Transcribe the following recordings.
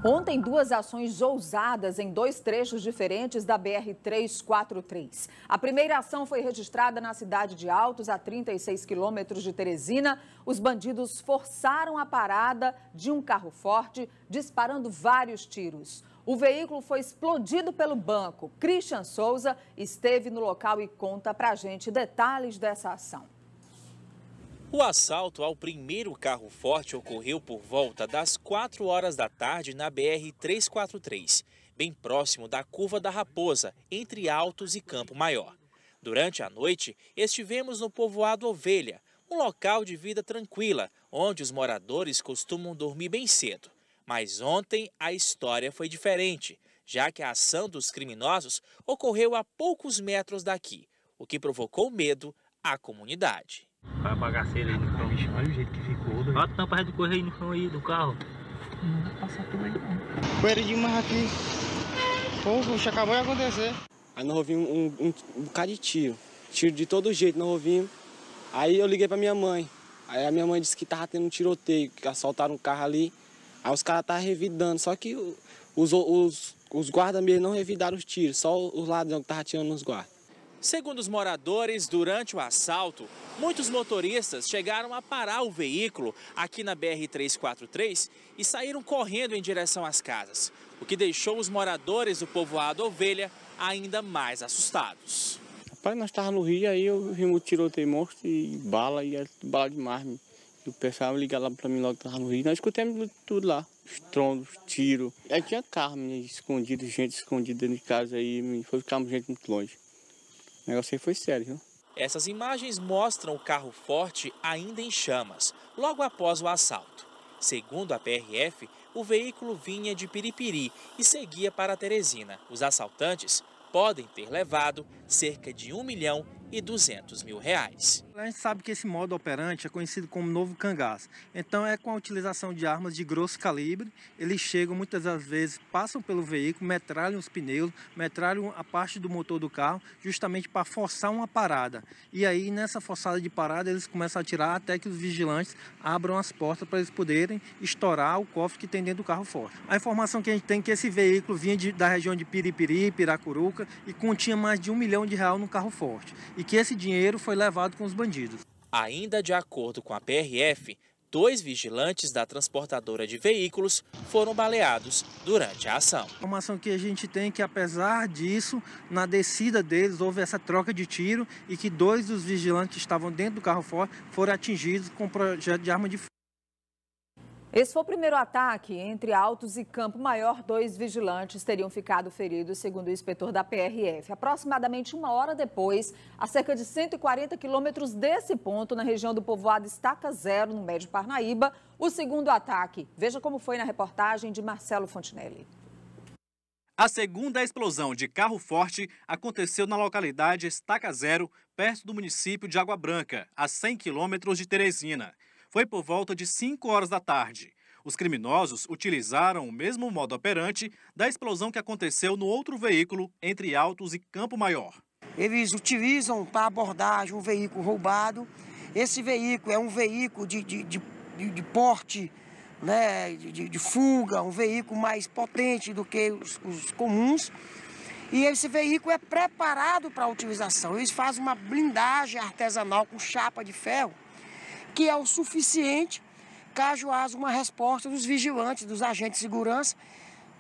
Ontem, duas ações ousadas em dois trechos diferentes da BR-343. A primeira ação foi registrada na cidade de Altos, a 36 quilômetros de Teresina. Os bandidos forçaram a parada de um carro forte, disparando vários tiros. O veículo foi explodido pelo banco. Christian Souza esteve no local e conta pra gente detalhes dessa ação. O assalto ao primeiro carro forte ocorreu por volta das 4 horas da tarde na BR-343, bem próximo da Curva da Raposa, entre Altos e Campo Maior. Durante a noite, estivemos no povoado Ovelha, um local de vida tranquila, onde os moradores costumam dormir bem cedo. Mas ontem a história foi diferente, já que a ação dos criminosos ocorreu a poucos metros daqui, o que provocou medo à comunidade. Para bagaceira aí no chão. Vixe, olha o jeito que ficou. Olha a tampa aí do correio aí no chão aí do carro. Não vai passar por aí não. Poeira demais aqui. Poxa, acabou de acontecer. Aí nós ouvimos um bocado de tiro. Tiro de todo jeito nós ouvimos. Aí eu liguei pra minha mãe. Aí a minha mãe disse que tava tendo um tiroteio, que assaltaram um carro ali. Aí os caras estavam revidando, só que os guardas mesmo não revidaram os tiros, só os ladrões que estavam atirando nos guardas. Segundo os moradores, durante o assalto, muitos motoristas chegaram a parar o veículo aqui na BR-343 e saíram correndo em direção às casas, o que deixou os moradores do povoado Ovelha ainda mais assustados. Rapaz, nós estávamos no Rio, aí eu vi um tiroteio monstro e bala demais. E o pessoal ligava lá para mim logo que estava no Rio, nós escutamos tudo lá, os trondos, tiros. Aí tinha carro escondido, gente escondida dentro de casa aí, ficamos gente muito longe. O negócio aí foi sério, viu? Essas imagens mostram o carro forte ainda em chamas, logo após o assalto. Segundo a PRF, o veículo vinha de Piripiri e seguia para Teresina. Os assaltantes podem ter levado cerca de R$1.200.000. A gente sabe que esse modo operante é conhecido como novo cangaço. Então é com a utilização de armas de grosso calibre. Eles chegam muitas das vezes, passam pelo veículo, metralham os pneus, metralham a parte do motor do carro, justamente para forçar uma parada. E aí nessa forçada de parada eles começam a atirar até que os vigilantes abram as portas para eles poderem estourar o cofre que tem dentro do carro forte. A informação que a gente tem é que esse veículo vinha da região de Piripiri, Piracuruca e continha mais de R$1 milhão no carro forte. E que esse dinheiro foi levado com os bandidos. Ainda de acordo com a PRF, 2 vigilantes da transportadora de veículos foram baleados durante a ação. A informação que a gente tem é que, apesar disso, na descida deles houve essa troca de tiro e que 2 dos vigilantes que estavam dentro do carro forte foram atingidos com projeto de arma de fogo. Esse foi o primeiro ataque entre Altos e Campo Maior. 2 vigilantes teriam ficado feridos, segundo o inspetor da PRF. Aproximadamente 1 hora depois, a cerca de 140 quilômetros desse ponto, na região do povoado Estaca Zero, no Médio Parnaíba, o segundo ataque. Veja como foi na reportagem de Marcelo Fontinelli. A segunda explosão de carro forte aconteceu na localidade Estaca Zero, perto do município de Água Branca, a 100 quilômetros de Teresina. Foi por volta de 5 horas da tarde. Os criminosos utilizaram o mesmo modo operante da explosão que aconteceu no outro veículo entre Altos e Campo Maior. Eles utilizam para abordagem um veículo roubado. Esse veículo é um veículo de porte, né, de fuga, um veículo mais potente do que os comuns. E esse veículo é preparado para a utilização. Eles fazem uma blindagem artesanal com chapa de ferro, que é o suficiente caso haja uma resposta dos vigilantes, dos agentes de segurança,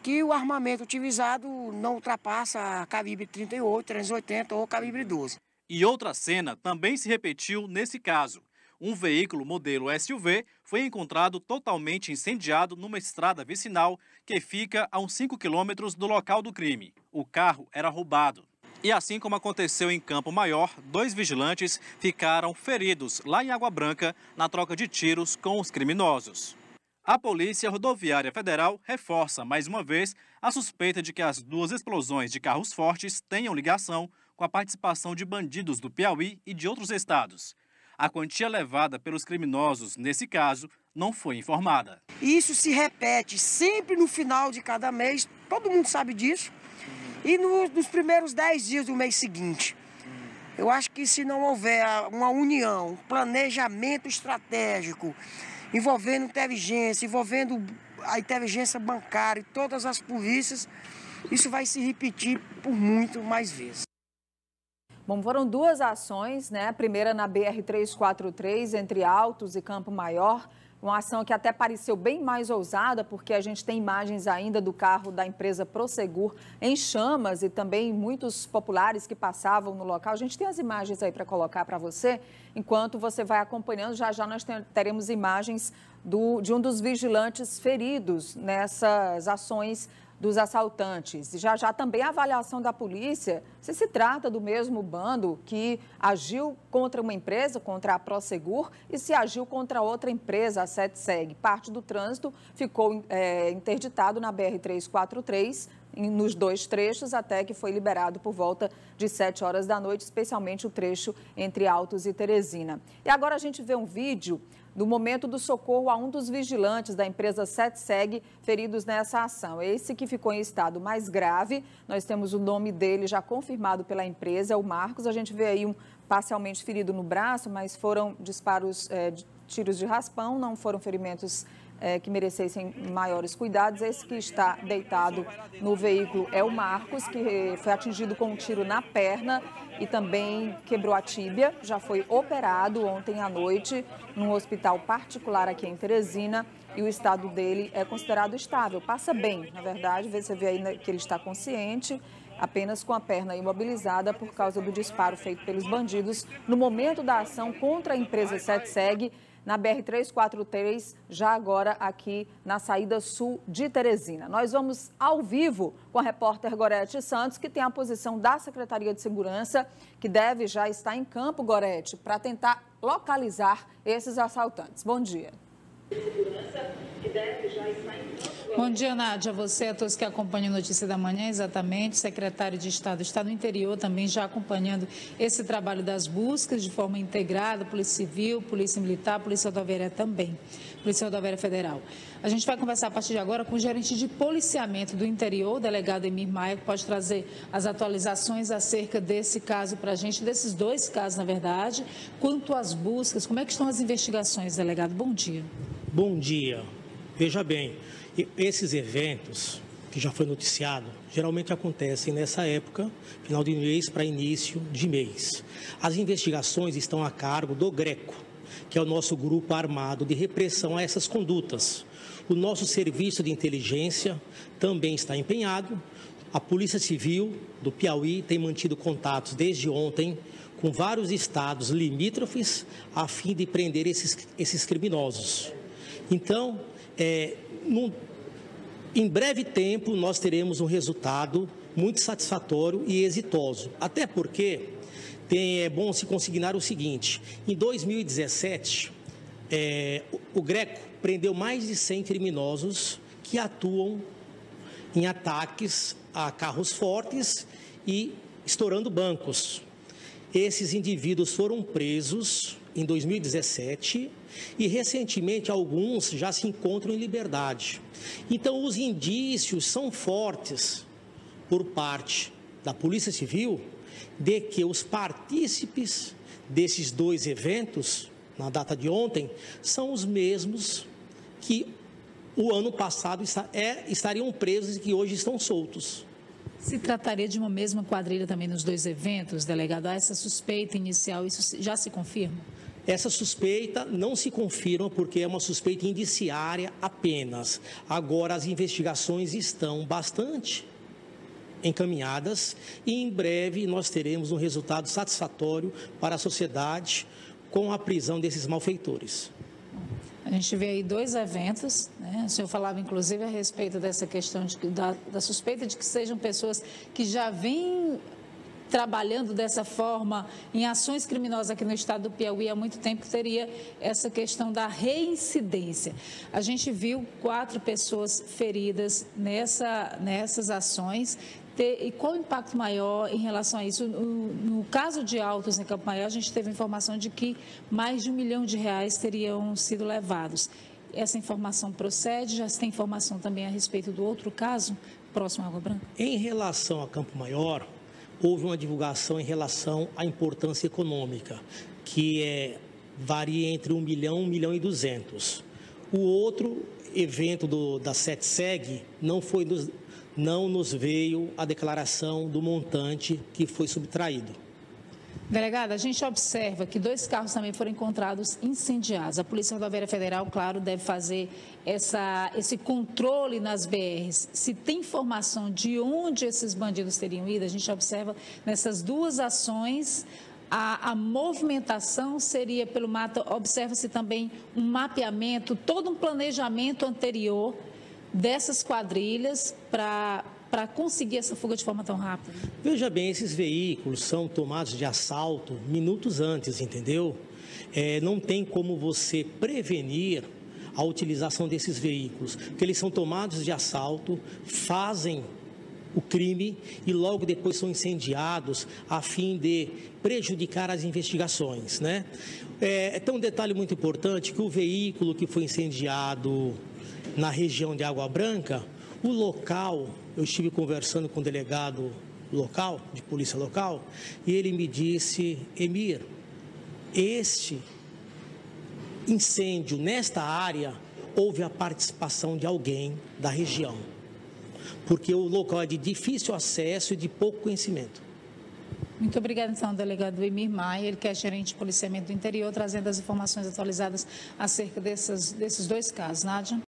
que o armamento utilizado não ultrapassa calibre 38, 380 ou calibre 12. E outra cena também se repetiu nesse caso. Um veículo modelo SUV foi encontrado totalmente incendiado numa estrada vicinal que fica a uns 5 quilômetros do local do crime. O carro era roubado. E assim como aconteceu em Campo Maior, 2 vigilantes ficaram feridos lá em Água Branca na troca de tiros com os criminosos. A Polícia Rodoviária Federal reforça mais uma vez a suspeita de que as 2 explosões de carros fortes tenham ligação com a participação de bandidos do Piauí e de outros estados. A quantia levada pelos criminosos, nesse caso, não foi informada. Isso se repete sempre no final de cada mês, todo mundo sabe disso. E nos primeiros 10 dias do mês seguinte. Eu acho que se não houver uma união, um planejamento estratégico, envolvendo inteligência, envolvendo a inteligência bancária e todas as polícias, isso vai se repetir por muito mais vezes. Bom, foram duas ações, né? A primeira na BR-343, entre Altos e Campo Maior. Uma ação que até pareceu bem mais ousada, porque a gente tem imagens ainda do carro da empresa Prosegur em chamas e também muitos populares que passavam no local. A gente tem as imagens aí para colocar para você. Enquanto você vai acompanhando, já já nós teremos imagens de um dos vigilantes feridos nessas ações dos assaltantes. Já já também a avaliação da polícia, se trata do mesmo bando que agiu contra uma empresa, contra a Prosegur, e se agiu contra outra empresa, a SETSEG. Parte do trânsito ficou interditado na BR-343, nos dois trechos, até que foi liberado por volta de 7 horas da noite, especialmente o trecho entre Altos e Teresina. E agora a gente vê um vídeo do momento do socorro a um dos vigilantes da empresa SETSEG feridos nessa ação. Esse que ficou em estado mais grave, nós temos o nome dele já confirmado pela empresa, é o Marcos. A gente vê aí um parcialmente ferido no braço, mas foram disparos, tiros de raspão, não foram ferimentos que merecessem maiores cuidados. Esse que está deitado no veículo é o Marcos, que foi atingido com um tiro na perna e também quebrou a tíbia. Já foi operado ontem à noite num hospital particular aqui em Teresina e o estado dele é considerado estável. Passa bem, na verdade, você vê aí que ele está consciente, apenas com a perna imobilizada por causa do disparo feito pelos bandidos no momento da ação contra a empresa SETSEG, na BR-343, já agora aqui na saída sul de Teresina. Nós vamos ao vivo com a repórter Gorete Santos, que tem a posição da Secretaria de Segurança, que deve já estar em campo, Gorete, para tentar localizar esses assaltantes. Bom dia. Bom dia, Nádia. Você, a todos que acompanham a Notícia da Manhã, exatamente. O secretário de Estado está no interior também já acompanhando esse trabalho das buscas de forma integrada, Polícia Civil, Polícia Militar, Polícia Rodoviária também, Polícia Rodoviária Federal. A gente vai conversar a partir de agora com o gerente de policiamento do interior, o delegado Emir Maia, que pode trazer as atualizações acerca desse caso para a gente, desses dois casos, na verdade. Quanto às buscas, como é que estão as investigações, delegado? Bom dia. Bom dia. Veja bem, esses eventos que já foi noticiado, geralmente acontecem nessa época, final de mês para início de mês. As investigações estão a cargo do GRECO, que é o nosso grupo armado de repressão a essas condutas. O nosso serviço de inteligência também está empenhado. A Polícia Civil do Piauí tem mantido contatos desde ontem com vários estados limítrofes a fim de prender esses criminosos. Então, em breve tempo, nós teremos um resultado muito satisfatório e exitoso. Até porque é bom se consignar o seguinte: em 2017, o GRECO prendeu mais de 100 criminosos que atuam em ataques a carros fortes e estourando bancos. Esses indivíduos foram presos em 2017 e, recentemente, alguns já se encontram em liberdade. Então, os indícios são fortes por parte da Polícia Civil de que os partícipes desses dois eventos, na data de ontem, são os mesmos que o ano passado estariam presos e que hoje estão soltos. Se trataria de uma mesma quadrilha também nos dois eventos, delegado? Há essa suspeita inicial, isso já se confirma? Essa suspeita não se confirma porque é uma suspeita indiciária apenas. Agora, as investigações estão bastante encaminhadas e em breve nós teremos um resultado satisfatório para a sociedade com a prisão desses malfeitores. A gente vê aí dois eventos, né? O senhor falava inclusive a respeito dessa questão da suspeita de que sejam pessoas que já vêm trabalhando dessa forma em ações criminosas aqui no estado do Piauí há muito tempo, teria essa questão da reincidência. A gente viu 4 pessoas feridas nessas ações. E qual o impacto maior em relação a isso? No caso de Altos, em Campo Maior, a gente teve informação de que mais de R$1 milhão teriam sido levados. Essa informação procede? Já se tem informação também a respeito do outro caso, próximo à Água Branca? Em relação a Campo Maior, houve uma divulgação em relação à importância econômica, que varia entre R$1 milhão e R$1,2 milhão. O outro evento da SETSEG, não nos veio a declaração do montante que foi subtraído. Delegada, a gente observa que 2 carros também foram encontrados incendiados. A Polícia Rodoviária Federal, claro, deve fazer esse controle nas BRs. Se tem informação de onde esses bandidos teriam ido, a gente observa nessas 2 ações, a movimentação seria pelo mato. Observa-se também um mapeamento, todo um planejamento anterior dessas quadrilhas para conseguir essa fuga de forma tão rápida? Veja bem, esses veículos são tomados de assalto minutos antes, entendeu? Não tem como você prevenir a utilização desses veículos, porque eles são tomados de assalto, fazem o crime e logo depois são incendiados a fim de prejudicar as investigações, né? Tem um detalhe muito importante, que o veículo que foi incendiado na região de Água Branca, o local, eu estive conversando com o delegado local, de polícia local, e ele me disse: Emir, este incêndio nesta área houve a participação de alguém da região, porque o local é de difícil acesso e de pouco conhecimento. Muito obrigada, então, delegado Emir Maia, ele que é gerente de policiamento do interior, trazendo as informações atualizadas acerca desses 2 casos. Nádia?